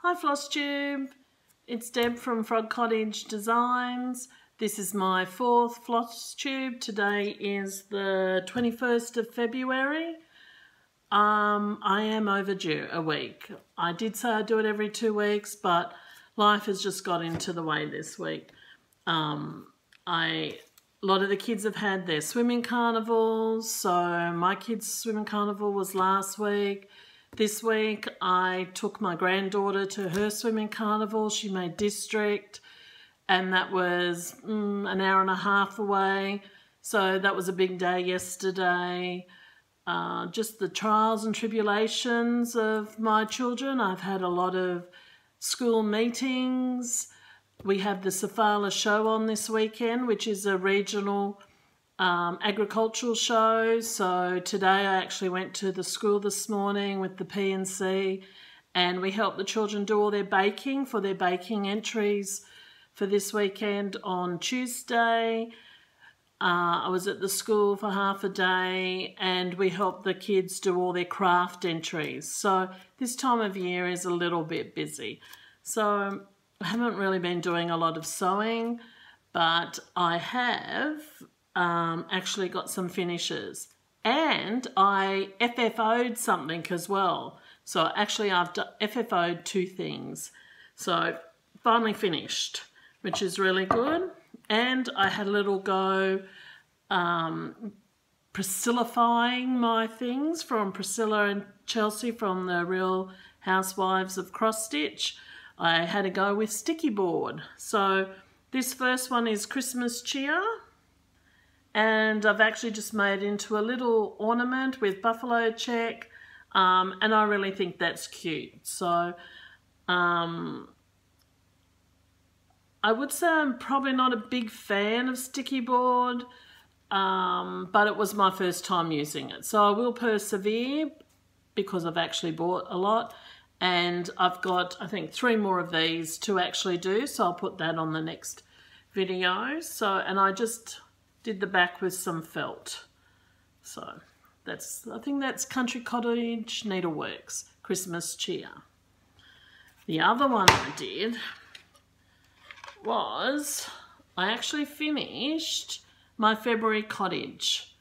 Hi Flosstube, it's Deb from Cottage Designs. This is my 4th Flosstube. Today is the 21st of February. I am overdue a week. I did say I'd do it every 2 weeks, but life has just got into the way this week. A lot of the kids have had their swimming carnivals, so my kids' swimming carnival was last week. This week I took my granddaughter to her swimming carnival. She made district and that was an hour and a half away. So that was a big day yesterday. Just the trials and tribulations of my children. I've had a lot of school meetings. We have the Safala show on this weekend, which is a regional agricultural show. So today I actually went to the school this morning with the P&C and we helped the children do all their baking for their baking entries for this weekend on Tuesday. I was at the school for half a day and we helped the kids do all their craft entries. So this time of year is a little bit busy. So I haven't really been doing a lot of sewing, but I have actually got some finishes. And I FFO'd something as well. So actually I've FFO'd 2 things. So finally finished, which is really good. And I had a little go Priscillifying my things from Priscilla and Chelsea from the Real Housewives of Cross Stitch. I had a go with sticky board. So this first one is Christmas cheer. And I've actually just made into a little ornament with buffalo check. And I really think that's cute. So I would say I'm probably not a big fan of sticky board, but it was my first time using it. So I will persevere because I've actually bought a lot. And I've got, I think, 3 more of these to actually do. So I'll put that on the next video. So, and I just did the back with some felt. So that's, I think that's Country Cottage Needleworks, Christmas cheer. The other one I did was, I actually finished my February cottage.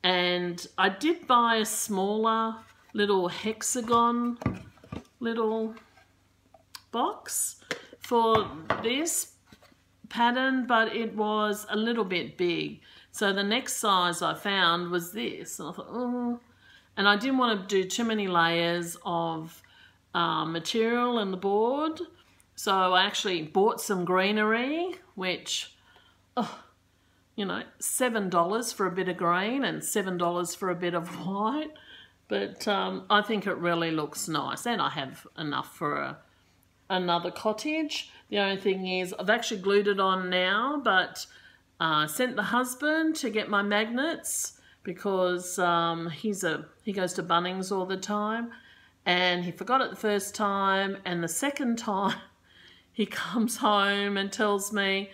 And I did buy a smaller little hexagon little box for this pattern, but it was a little bit big. So the next size I found was this. And I thought, oh, and I didn't want to do too many layers of material in the board. So I actually bought some greenery, which, you know, $7 for a bit of green and $7 for a bit of white. But I think it really looks nice, and I have enough for another cottage. The only thing is I've actually glued it on now, but sent the husband to get my magnets because he goes to Bunnings all the time, and he forgot it the first time, and the second time he comes home and tells me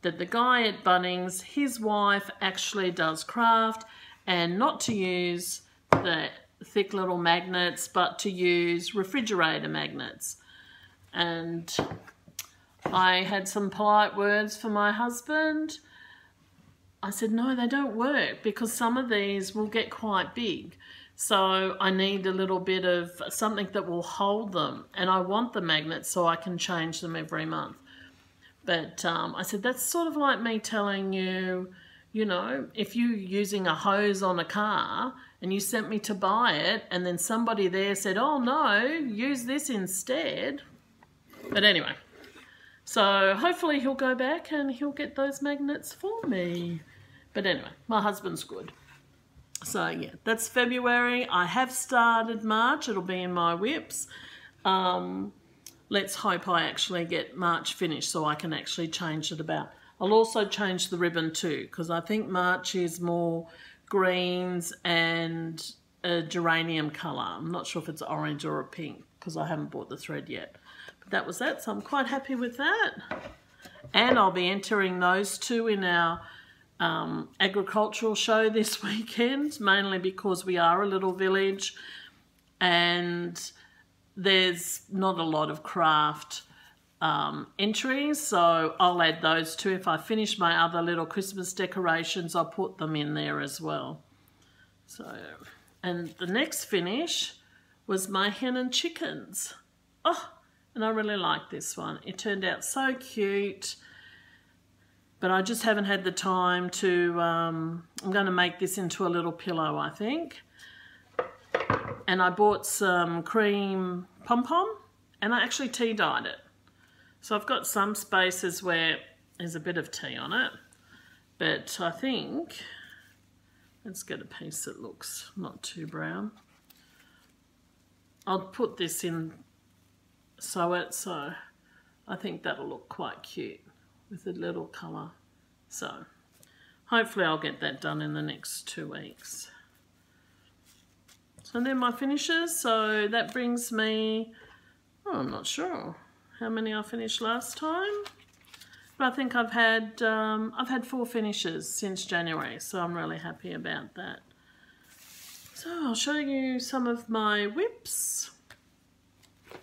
that the guy at Bunnings, his wife actually does craft, and not to use the thick little magnets, but to use refrigerator magnets. And I had some polite words for my husband. I said, no, they don't work because some of these will get quite big. So I need a little bit of something that will hold them. And I want the magnets so I can change them every month. But I said, that's sort of like me telling you, you know, if you're using a hose on a car and you sent me to buy it and then somebody there said, oh no, use this instead. But anyway, so hopefully he'll go back and he'll get those magnets for me. But anyway, my husband's good. So yeah, that's February. I have started March. It'll be in my whips. Let's hope I actually get March finished so I can actually change it about. I'll also change the ribbon too, because I think March is more greens and a geranium colour. I'm not sure if it's orange or a pink because I haven't bought the thread yet. But that was that, so I'm quite happy with that. And I'll be entering those 2 in our agricultural show this weekend, mainly because we are a little village and there's not a lot of craft entries, so I'll add those too. If I finish my other little Christmas decorations, I'll put them in there as well. So, and the next finish was my hen and chickens. Oh, and I really like this one. It turned out so cute, but I just haven't had the time to, I'm going to make this into a little pillow, I think. And I bought some cream pom-pom, and I actually tea dyed it. So I've got some spaces where there's a bit of tea on it, but I think, let's get a piece that looks not too brown. I'll put this in, sew it, so I think that'll look quite cute with a little colour. So hopefully I'll get that done in the next 2 weeks. So they're my finishes. So that brings me, oh, I'm not sure how many I finished last time, but I think I've had 4 finishes since January, so I'm really happy about that. So I'll show you some of my whips.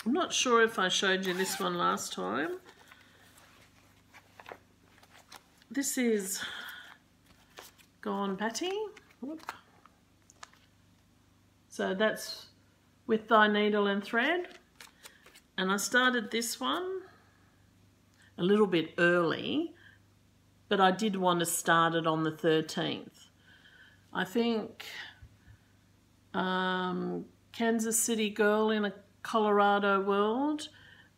I'm not sure if I showed you this one last time. This is Gone Batty. Whoop. So that's with thy needle and thread. And I started this one a little bit early, but I did want to start it on the 13th. I think Kansas City girl in a Colorado world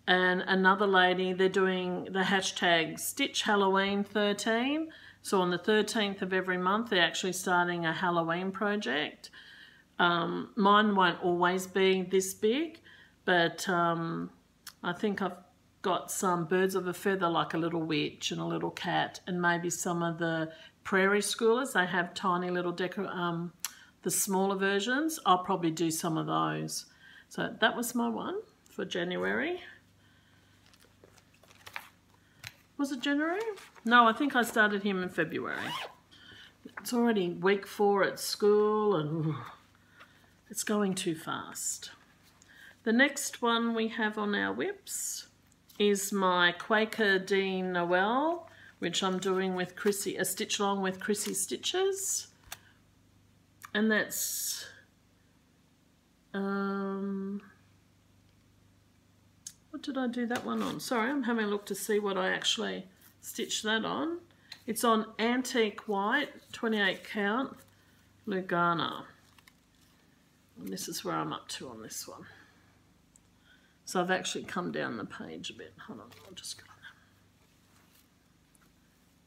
and another lady, they're doing the hashtag Stitchalong13. So on the 13th of every month, they're actually starting a Halloween project. Mine won't always be this big, but I think I've got some birds of a feather, like a little witch and a little cat, and maybe some of the prairie schoolers. They have tiny little the smaller versions. I'll probably do some of those. So that was my one for January. Was it January? No, I think I started him in February. It's already week 4 at school and it's going too fast. The next one we have on our whips is my Quaker Noel, which I'm doing with Chrissy, a stitch along with Chrissy Stitches. And that's, what did I do that one on? Sorry, I'm having a look to see what I actually stitched that on. It's on Antique White, 28 count, Lugana. And this is where I'm up to on this one. So I've actually come down the page a bit. Hold on, I'll just go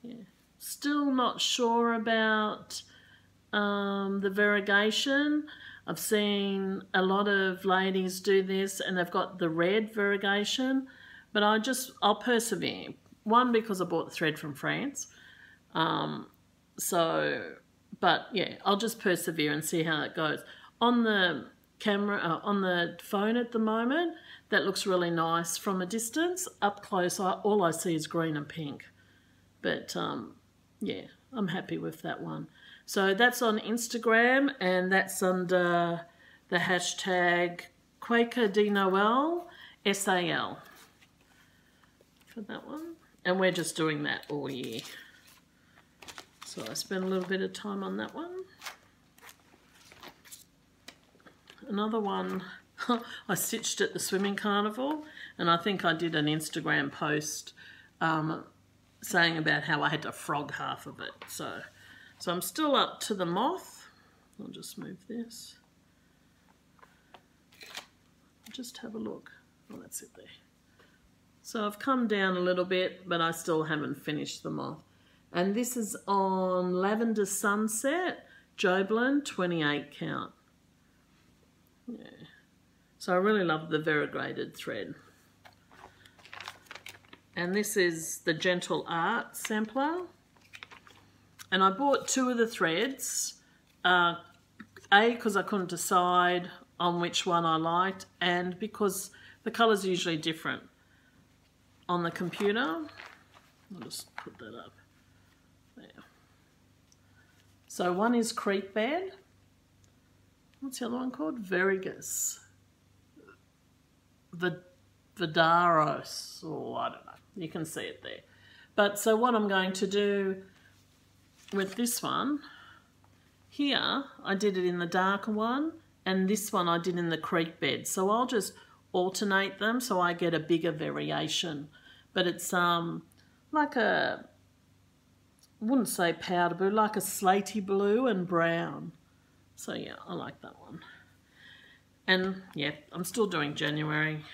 on. Yeah. Still not sure about the variegation. I've seen a lot of ladies do this and they've got the red variegation, but I'll persevere. One, because I bought the thread from France. But yeah, I'll just persevere and see how it goes. On the camera, on the phone at the moment, that looks really nice from a distance. Up close, all I see is green and pink. But yeah, I'm happy with that one. So that's on Instagram, and that's under the hashtag Quaker Noel, SAL, for that one. And we're just doing that all year. So I spent a little bit of time on that one. Another one I stitched at the swimming carnival, and I think I did an Instagram post saying about how I had to frog half of it. So I'm still up to the moth. I'll just move this. Just have a look. Oh, that's it there. So I've come down a little bit, but I still haven't finished the moth. And this is on Lavender Sunset, Joblin, 28 count. Yeah. So I really love the variegated thread. And this is the Gentle Art sampler. And I bought 2 of the threads. A, because I couldn't decide on which one I liked, and because the colours are usually different on the computer. I'll just put that up there. So one is Creep Bed. What's the other one called? Variegated. Vidaros, or I don't know, you can see it there. But so what I'm going to do with this one, here I did it in the darker one, and this one I did in the creek bed. So I'll just alternate them so I get a bigger variation. But it's like a, I wouldn't say powder blue, like a slaty blue and brown. So yeah, I like that one. And yeah, I'm still doing January.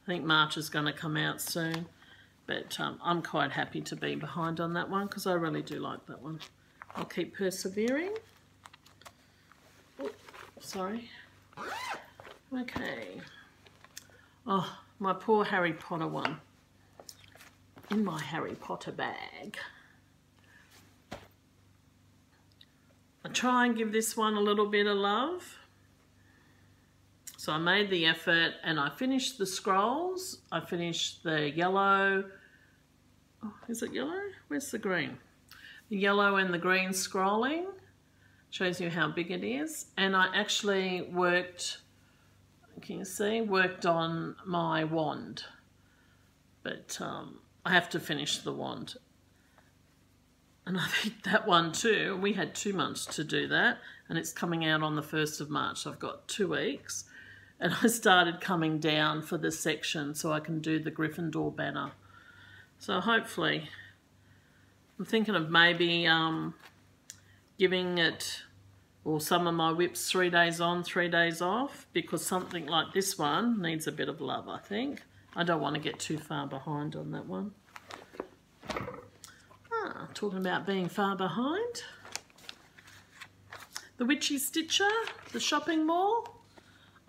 I think March is going to come out soon. But I'm quite happy to be behind on that one because I really do like that one. I'll keep persevering. Oh, sorry. Okay. Oh, my poor Harry Potter one. In my Harry Potter bag. I try and give this one a little bit of love. So I made the effort and I finished the scrolls. I finished the yellow. Oh, is it yellow? Where's the green? The yellow and the green scrolling. Shows you how big it is. And I actually worked, can you see, worked on my wand. But I have to finish the wand. And I think that one too, we had 2 months to do that. And it's coming out on the 1st of March. So I've got 2 weeks. And I started coming down for the section so I can do the Gryffindor banner. So hopefully, I'm thinking of maybe giving it, or some of my whips 3 days on, 3 days off, because something like this one needs a bit of love, I think. I don't want to get too far behind on that one. Talking about being far behind. The Witchy Stitcher, the shopping mall.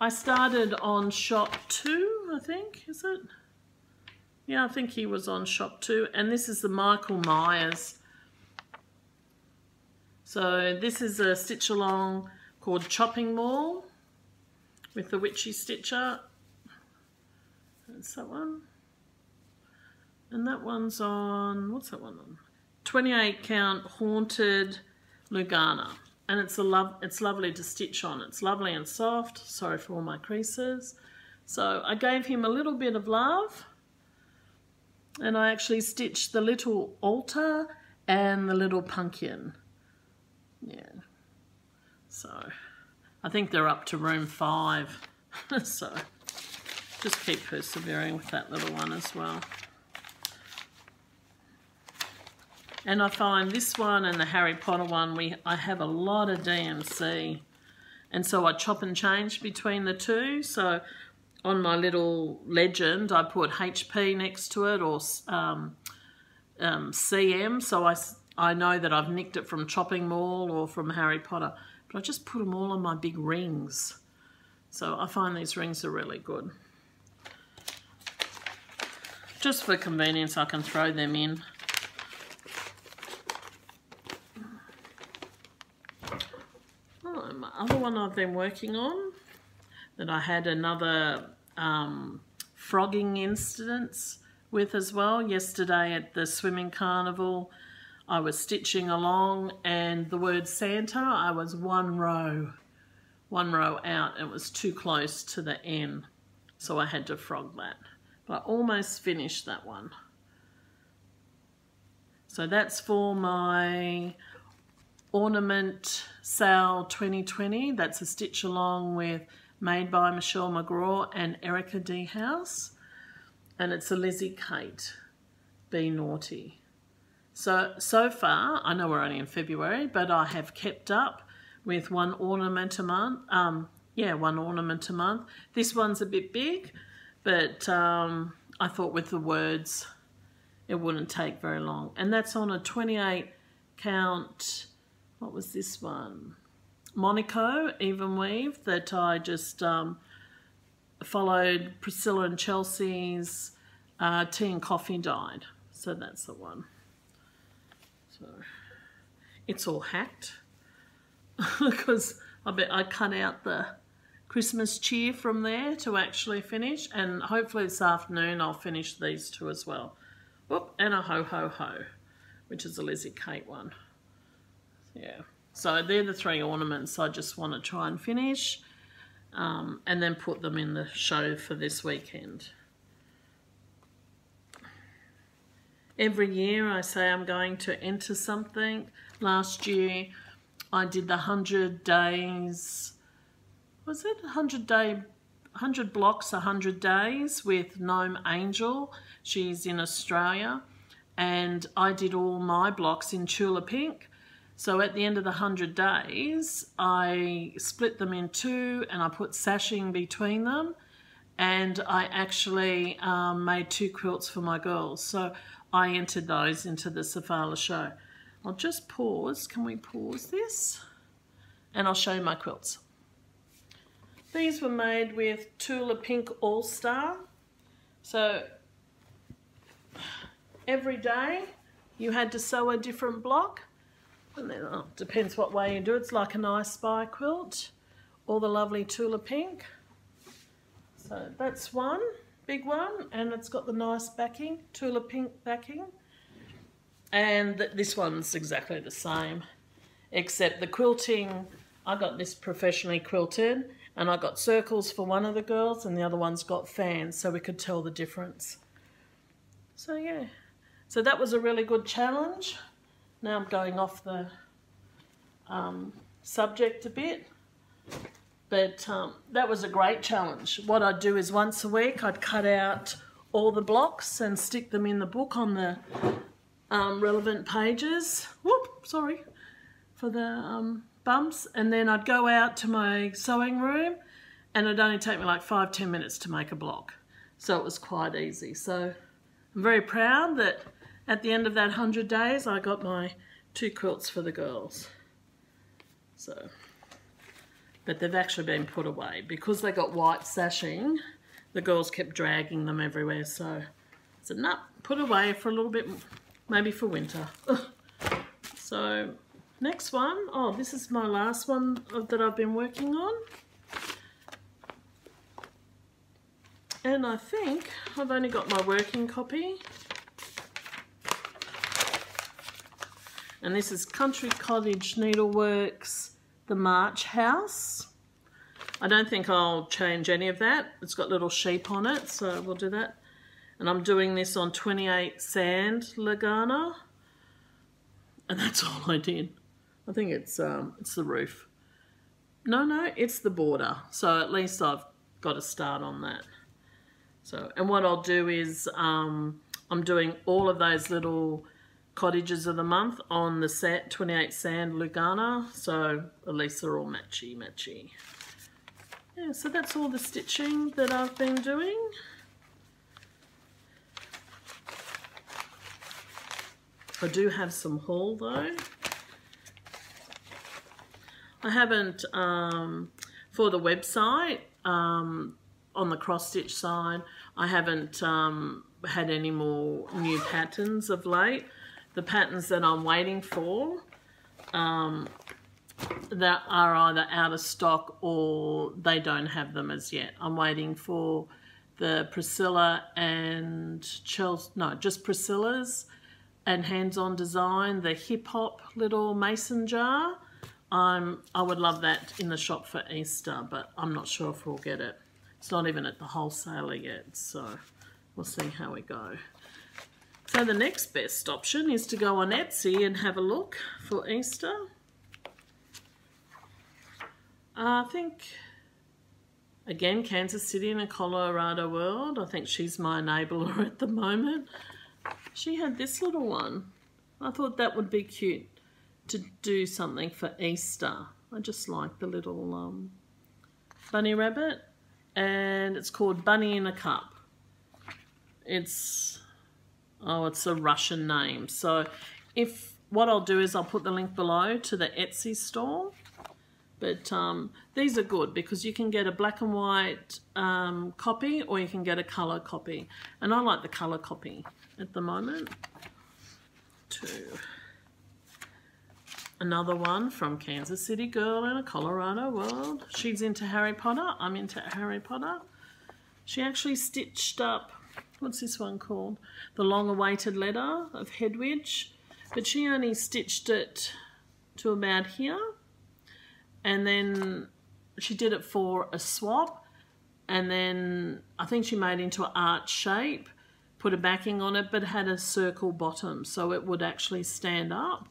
I started on shop 2, I think, is it? Yeah, I think he was on shop 2. And this is the Michael Myers. So this is a stitch-along called Chopping Mall with the Witchy Stitcher. That's that one. And that one's on, what's that one on? 28 count Haunted Lugana. And it's lovely to stitch on. It's lovely and soft. Sorry for all my creases. So I gave him a little bit of love. And I actually stitched the little altar and the little pumpkin. Yeah. So I think they're up to room 5. So just keep persevering with that little one as well. And I find this one and the Harry Potter one, I have a lot of DMC. And so I chop and change between the two. So on my little legend, I put HP next to it, or CM. So I know that I've nicked it from Chopping Mall or from Harry Potter. But I just put them all on my big rings. So I find these rings are really good. Just for convenience, I can throw them in. Other one I've been working on, that I had another frogging incident with as well. Yesterday at the swimming carnival, I was stitching along and the word Santa, I was one row out. It was too close to the N, so I had to frog that. But I almost finished that one. So that's for my ornament sale 2020. That's a stitch along with made by Michelle McGraw and Erica D House, and it's a LIzzie Kate Be Naughty. So far, I know we're only in February, but I have kept up with one ornament a month. One ornament a month. This one's a bit big, but I thought with the words it wouldn't take very long. And that's on a 28 count. What was this one? Monaco even weave that I just followed Priscilla and Chelsea's tea and coffee dyed. So that's the one. So it's all hacked because I cut out the Christmas cheer from there to actually finish, and hopefully this afternoon I'll finish these two as well. Whoop, and a ho ho ho, which is a LIzzie Kate one. Yeah, so they're the 3 ornaments I just want to try and finish. and then put them in the show for this weekend. Every year I say I'm going to enter something. Last year I did the 100 days, was it 100 blocks, 100 days with Gnome Angel. She's in Australia, and I did all my blocks in Tulip Pink. So at the end of the 100 days, I split them in two and I put sashing between them, and I actually made 2 quilts for my girls. So I entered those into the Safala show. I'll just pause. Can we pause this? And I'll show you my quilts. These were made with Tulip Pink All Star. So every day you had to sew a different block. And then, depends what way you do it. It's like an I Spy quilt. All the lovely Tulip Pink. So that's one, big one. And it's got the nice backing, Tulip Pink backing. And this one's exactly the same. Except the quilting, I got this professionally quilted. And I got circles for one of the girls and the other one's got fans, so we could tell the difference. So yeah, so that was a really good challenge. Now I'm going off the subject a bit, but that was a great challenge. What I'd do is once a week I'd cut out all the blocks and stick them in the book on the relevant pages. Whoop, sorry for the bumps, and then I'd go out to my sewing room and it'd only take me like 5-10 minutes to make a block, so it was quite easy. So I'm very proud that at the end of that 100 days I got my 2 quilts for the girls. So, but they've actually been put away because they got white sashing. The girls kept dragging them everywhere, so I said no, put away for a little bit, maybe for winter. So next one, oh, this is my last one that I've been working on. And I think I've only got my working copy. And this is Country Cottage Needleworks, the March House. I don't think I'll change any of that. It's got little sheep on it, so we'll do that. And I'm doing this on 28 sand Lagana. And that's all I did. I think it's the roof. No, it's the border. So at least I've got a start on that. So, and what I'll do is I'm doing all of those little cottages of the month on the set 28 sand Lugana. So at least they're all matchy. Yeah, so that's all the stitching that I've been doing. I do have some haul though. I haven't, for the website, on the cross stitch side, I haven't had any more new patterns of late. The patterns that I'm waiting for that are either out of stock or they don't have them as yet. I'm waiting for the Priscilla and Chelsea, no, just Priscilla's and Hands-On Design, the hip hop little mason jar. I would love that in the shop for Easter, but I'm not sure if we'll get it. It's not even at the wholesaler yet, so we'll see how we go. So the next best option is to go on Etsy and have a look for Easter. I think, again, Kansas City in a Colorado World. I think she's my enabler at the moment. She had this little one. I thought that would be cute to do something for Easter. I just like the little bunny rabbit, and it's called Bunny in a Cup. It's a Russian name. So what I'll do is I'll put the link below to the Etsy store. But these are good because you can get a black and white copy or you can get a colour copy. And I like the colour copy at the moment. Another one from Kansas City Girl in a Colorado World. She's into Harry Potter. I'm into Harry Potter. She actually stitched up, what's this one called? The Long-Awaited Letter of Hedwige. But she only stitched it to about here. And then she did it for a swap, and then I think she made it into an art shape, put a backing on it, but it had a circle bottom, so it would actually stand up.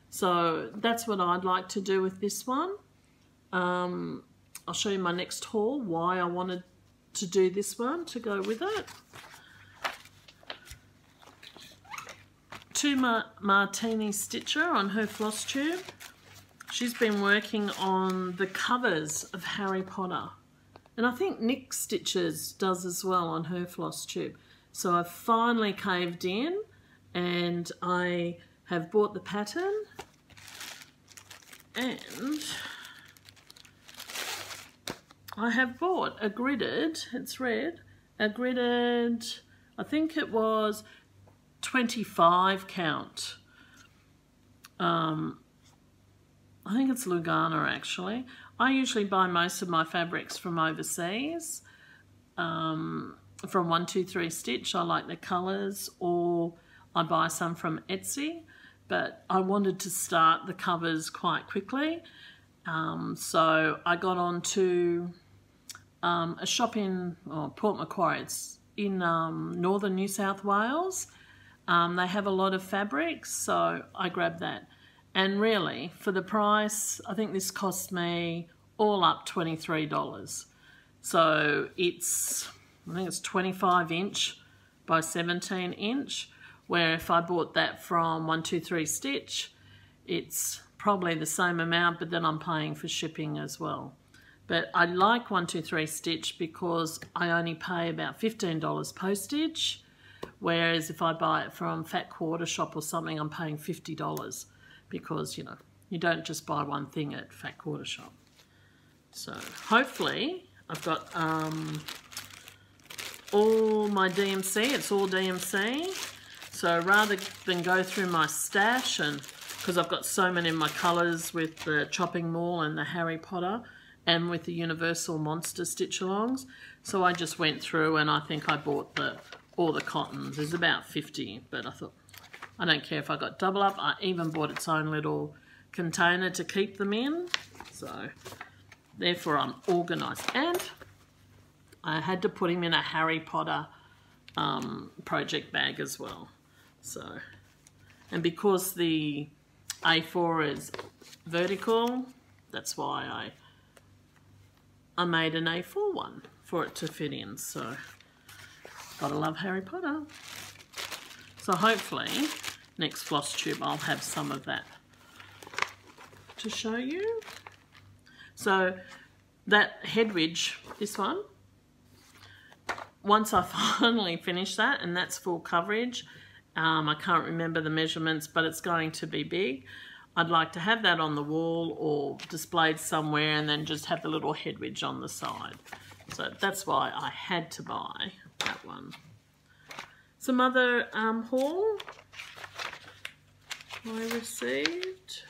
So that's what I'd like to do with this one. I'll show you my next haul, why I wanted to do this one to go with it. To Martini Stitcher on her Flosstube. She's been working on the covers of Harry Potter. And I think Nick Stitches does as well on her Flosstube. So I've finally caved in and I have bought the pattern. And I have bought a gridded, it's red, a gridded, I think it was 25 count. I think it's Lugana actually. I usually buy most of my fabrics from overseas, from 123 Stitch. I like the colours, or I buy some from Esty, but I wanted to start the covers quite quickly. So I got on to a shop in Port Macquarie. It's in northern New South Wales. They have a lot of fabrics, so I grabbed that. And really, for the price, I think this cost me all up $23. So it's, I think it's 25 inch by 17 inch, where if I bought that from 123 Stitch, it's probably the same amount, but then I'm paying for shipping as well. But I like 123 Stitch because I only pay about $15 postage, whereas if I buy it from Fat Quarter Shop or something, I'm paying $50 because, you know, you don't just buy one thing at Fat Quarter Shop. So hopefully I've got all my DMC, it's all DMC. So rather than go through my stash, and because I've got so many of my colours with the Chopping Mall and the Harry Potter and with the Universal Monster Stitchalongs, so I just went through and I think I bought all the cottons. There's about 50, but I thought, I don't care if I got double up. I even bought its own little container to keep them in. So therefore I'm organised. And I had to put him in a Harry Potter project bag as well. So, and because the A4 is vertical, that's why I made an A4 one for it to fit in. So gotta love Harry Potter. So hopefully next Flosstube I'll have some of that to show you. So that head ridge, this one, once I finally finish that, and that's full coverage, I can't remember the measurements, but it's going to be big. I'd like to have that on the wall or displayed somewhere, and then just have the little head ridge on the side. So that's why I had to buy that one. Some other haul I received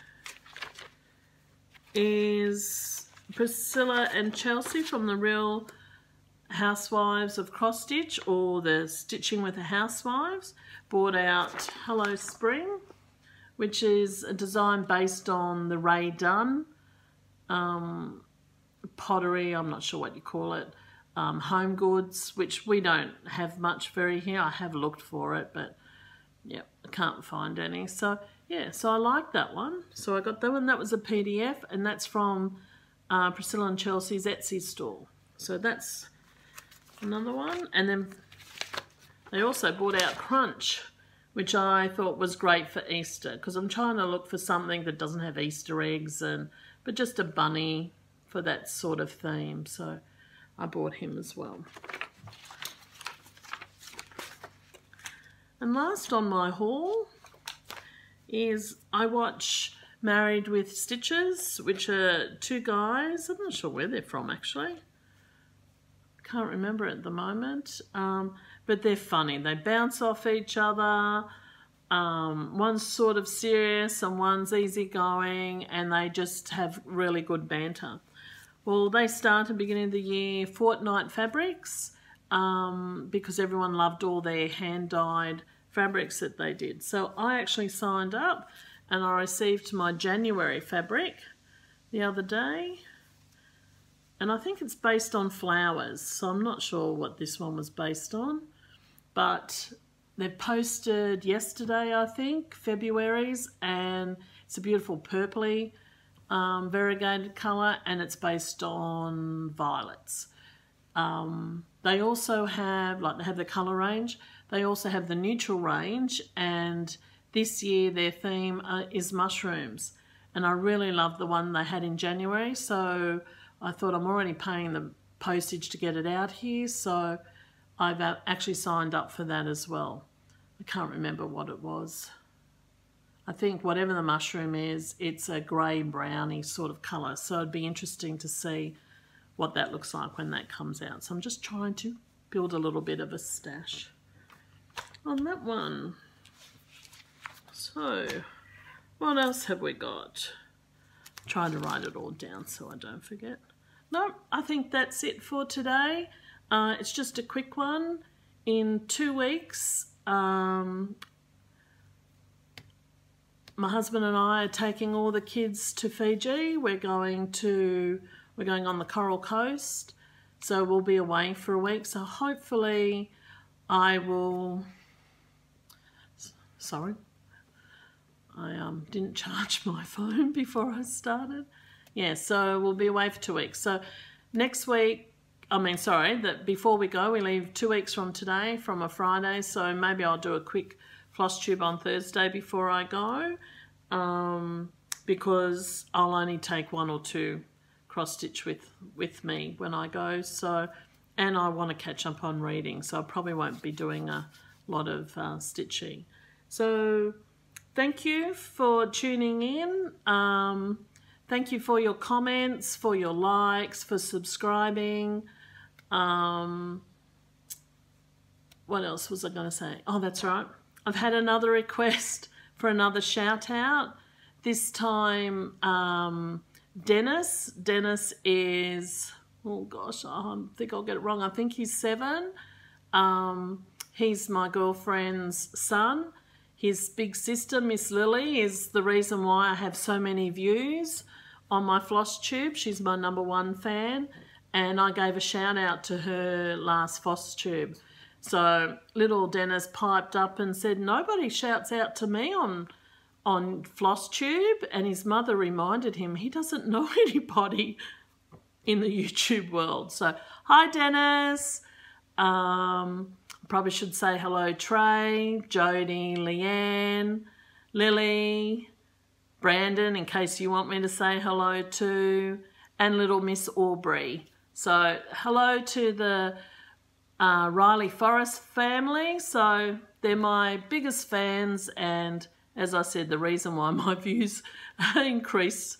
is Priscilla and Chelsea from the Real Housewives of Cross Stitch, or the Stitching with the Housewives, bought out Hello Spring, which is a design based on the Ray Dunn pottery, I'm not sure what you call it, home goods, which we don't have much very here. I have looked for it, but yeah, I can't find any. So yeah, so I like that one. So I got that one. That was a PDF, and that's from Priscilla and Chelsea's Etsy store. So that's another one. And then they also bought out Crunch, which I thought was great for Easter, because I'm trying to look for something that doesn't have Easter eggs, but just a bunny for that sort of theme. So I bought him as well. And last on my haul is I watch Married with Stitches, which are two guys. I'm not sure where they're from actually. Can't remember at the moment. But they're funny. They bounce off each other. One's sort of serious and one's easygoing, and they just have really good banter. Well, they started beginning of the year Fortnight Fabrics because everyone loved all their hand-dyed fabrics that they did. So I actually signed up, and I received my January fabric the other day. And I think it's based on flowers, so I'm not sure what this one was based on. But they've posted yesterday, I think, February's, and it's a beautiful purpley variegated colour, and it's based on violets. They also have, like they have the colour range, they also have the neutral range, and this year their theme is mushrooms. And I really love the one they had in January, so I thought I'm already paying the postage to get it out here, so I've actually signed up for that as well. I can't remember what it was. I think whatever the mushroom is, it's a grey browny sort of colour, so it'd be interesting to see what that looks like when that comes out. So I'm just trying to build a little bit of a stash on that one. So what else have we got? Try to write it all down so I don't forget. No, I think that's it for today. It's just a quick one. In 2 weeks, my husband and I are taking all the kids to Fiji. We're going on the Coral Coast, so we'll be away for a week. So hopefully I will, sorry, I didn't charge my phone before I started. Yeah, so we'll be away for 2 weeks. So next week, before we go, we leave 2 weeks from today, from a Friday, so maybe I'll do a quick Flosstube on Thursday before I go, because I'll only take 1 or 2 cross stitch with me when I go, so, and I want to catch up on reading, so I probably won't be doing a lot of stitching. So thank you for tuning in. Thank you for your comments, for your likes, for subscribing. What else was I going to say? Oh, that's right. I've had another request for another shout out. This time, Dennis. Dennis is, oh gosh, I think I'll get it wrong. I think he's 7. He's my girlfriend's son. His big sister, Miss Lily, is the reason why I have so many views on my Flosstube. She's my #1 fan, and I gave a shout out to her last Flosstube. So little Dennis piped up and said, nobody shouts out to me on Flosstube, and his mother reminded him he doesn't know anybody in the YouTube world. So hi Dennis. Probably should say hello Trey, Jody, Leanne, Lily, Brandon, in case you want me to say hello to, and little Miss Aubrey. So hello to the Riley Forest family. So they're my biggest fans, and as I said, the reason why my views increase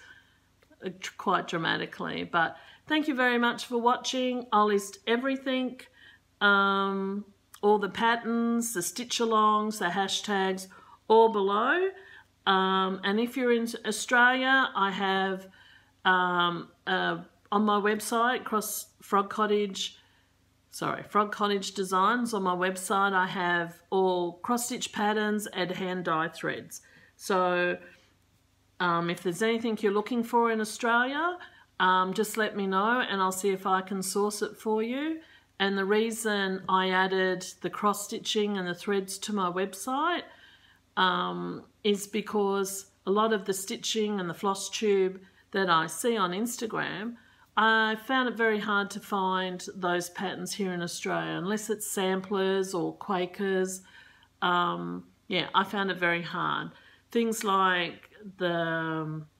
quite dramatically. But thank you very much for watching. I'll list everything, all the patterns, the stitchalongs, the hashtags, all below. And if you're in Australia, I have on my website, Frog Cottage Designs. On my website, I have all cross-stitch patterns and hand dye threads. So if there's anything you're looking for in Australia, just let me know and I'll see if I can source it for you. And the reason I added the cross-stitching and the threads to my website is because a lot of the stitching and the Flosstube that I see on Instagram, I found it very hard to find those patterns here in Australia, unless it's samplers or Quakers. Yeah, I found it very hard. Things like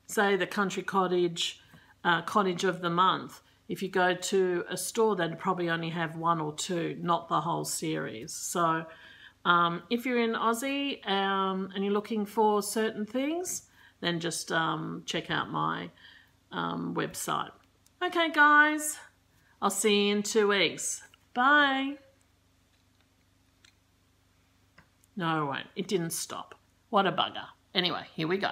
say the Country Cottage, Cottage of the Month. If you go to a store, they'd probably only have 1 or 2, not the whole series. So if you're in Aussie and you're looking for certain things, then just check out my website. Okay, guys, I'll see you in 2 weeks. Bye. No, it won't. It didn't stop. What a bugger. Anyway, here we go.